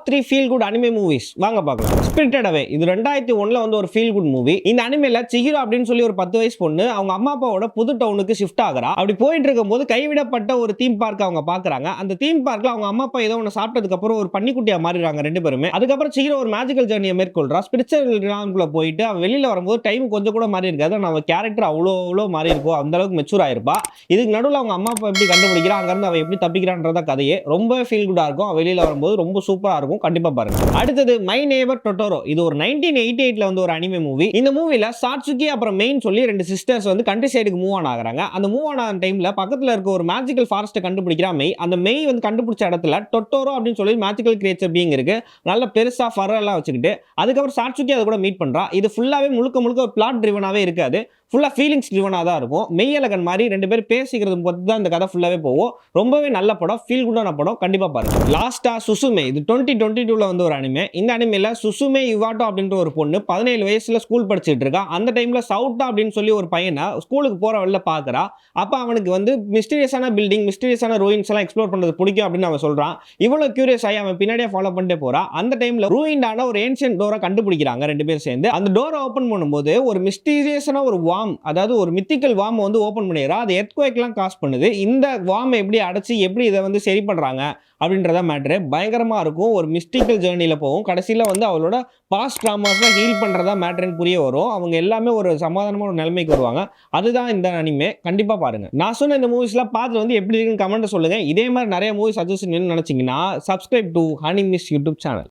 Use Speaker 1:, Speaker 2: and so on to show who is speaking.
Speaker 1: Top 3 feel good anime movies வாங்க பார்க்கலாம். Spirited அவே இது 2001ல வந்து ஒரு ஃபீல் குட் மூவி. இந்த அனிமேல சிஹிரோ அப்படின்னு சொல்லி ஒரு 10 வயசு பொண்ணு அவங்க அம்மா அப்பாவோட புது டவுனுக்கு ஷிஃப்ட் ஆகுறா. அப்படி போயிட்டு இருக்கும்போது கைவிடப்பட்ட ஒரு தீம் பார்க் அவங்க பாக்குறாங்க. அந்த தீம் பார்க்ல அவங்க அம்மா அப்பா ஏதோ ஒன்று சாப்பிட்டதுக்கு அப்புறம் ஒரு பன்னிக்குட்டியா மாறிடுறாங்க ரெண்டு பேருமே. அதுக்கப்புறம் சிஹிரோ ஒரு மேஜிக்கல் ஜர்னியை மேற்கொள்றா. ஸ்பிரிச்சுவல் ரியாலிட்டிக்குள்ள போயிட்டு அவ வெளியில வரும்போது டைம் கொஞ்சம் கூட மாறி இருக்காது. நம்ம கேரக்டர் அவ்வளோ மாறி இருக்கும். அந்த அளவுக்கு மெச்சூர் ஆயிருப்பா. இதுக்கு நடுவில் அவங்க அம்மா அப்பா எப்படி கண்டுபிடிக்கிறா, அங்க இருந்து அவ எப்படி தப்பிக்கிறான்றத கதையே ரொம்ப ஃபீல் குட்டா இருக்கும். வெளியில வரும்போது ரொம்ப சூப்பரா இருக்கும். கண்டிப்பா பாருங்க. அடுத்தது மை நேபர் டொட்டோரோ. இது ஒரு 1988ல வந்து ஒரு அனிமே மூவி. இந்த மூவில சாட்சுகி அப்புறம் மெயின் சொல்லி ரெண்டு சிஸ்டர்ஸ் வந்து கண்ட்ரி சைடுக்கு மூவ் ஆன் ஆகுறாங்க. அந்த மூவ் ஆன் ஆன டைம்ல பக்கத்துல இருக்க ஒரு மேஜிக்கல் ஃபாரஸ்ட்டை கண்டுபிடிக்கிறா மெய். அந்த மெய் வந்து கண்டுபிடிச்ச இடத்துல டொட்டோரோ அப்படின்னு சொல்லி மேஜிக்கல் கிரியேச்சர் பீயிங் இருக்கு. நல்ல பெருசா ஃபர் எல்லாம் வச்சுக்கிட்டு அதுக்கப்புறம் சாட்சுகி அதை கூட மீட் பண்றா. இது ஃபுல்லாவே முழுக்க ஒரு பிளாட் ட்ரிவனாவே இருக்காது. ஃபுல்லா ஃபீலிங்ஸ் ட்ரிவனாக தான் இருக்கும். மெய்யழகன் மாதிரி ரெண்டு பேர் பேசிக்கிறது பொறுத்து தான் இந்த கதை ஃபுல்லாவே போகும். ரொம்பவே நல்ல படம், ஃபீல் குட்டான படம். கண்டிப்பா பாருங்க. லாஸ்டா சுசுமே. இது 2022ல வந்து ஒரு அனிமே. இந்த அனிமேல சுசுமே இவாட்டோ அப்படின்ற ஒரு பொண்ணு 17 வயசுல ஸ்கூல் படிச்சுட்டு இருக்கா. அந்த டைம்ல சவுட்டா அப்படின்னு சொல்லி ஒரு பையனை ஸ்கூலுக்கு போற வழியில பாக்குறா. அப்ப அவனுக்கு வந்து மிஸ்டீரியஸான பில்டிங், மிஸ்டீரியஸான ரூயின்ஸ் எல்லாம் எக்ஸ்ப்ளோர் பண்றது பிடிக்கும் அப்படின்னு அவன் சொல்றான். இவ்வளவு கியூரியஸ் ஆகி அவன் பின்னாடியே ஃபாலோ பண்ணிட்டே போறா. அந்த டைம்ல ரூயின்டான ஒரு ஏன்ஷியன்ட் டோரை கண்டுபிடிக்கிறாங்க ரெண்டு பேர் சேர்ந்து. அந்த டோரை ஓபன் பண்ணும்போது ஒரு மிஸ்டீரியஸான ஒரு வார்ம், அதாவது ஒரு மித்திக்கல் வார்ம் வந்து ஓபன் பண்ணிடுறா. அது எர்த்குவேக்லாம் காஸ் பண்ணுது. இந்த வார்ம் எப்படி அடைச்சு எப்படி இதை வந்து சரி பண்றாங்க அப்படின்றத மேட்ரு பயங்கரமா இருக்கும். ஒரு மிஸ்டிக்கல் ஜேர்னில போகும். கடைசியில வந்து அவளோட பாஸ்ட் ட்ராமாஸ்லாம் ஹீல் பண்றதா மேட்ருன்னு புரிய வரும். அவங்க எல்லாமே ஒரு சமாதானமான ஒரு நிலைமைக்கு வருவாங்க. அதுதான் இந்த அனிமே. கண்டிப்பா பாருங்க. நான் சொன்ன இந்த மூவிஸ்லாம் பார்த்து வந்து எப்படி இருக்குன்னு கமெண்ட் சொல்லுங்க. இதே மாதிரி நிறைய மூவி சஜஷன் நினைச்சீங்கன்னா subscribe to honey miss YouTube channel.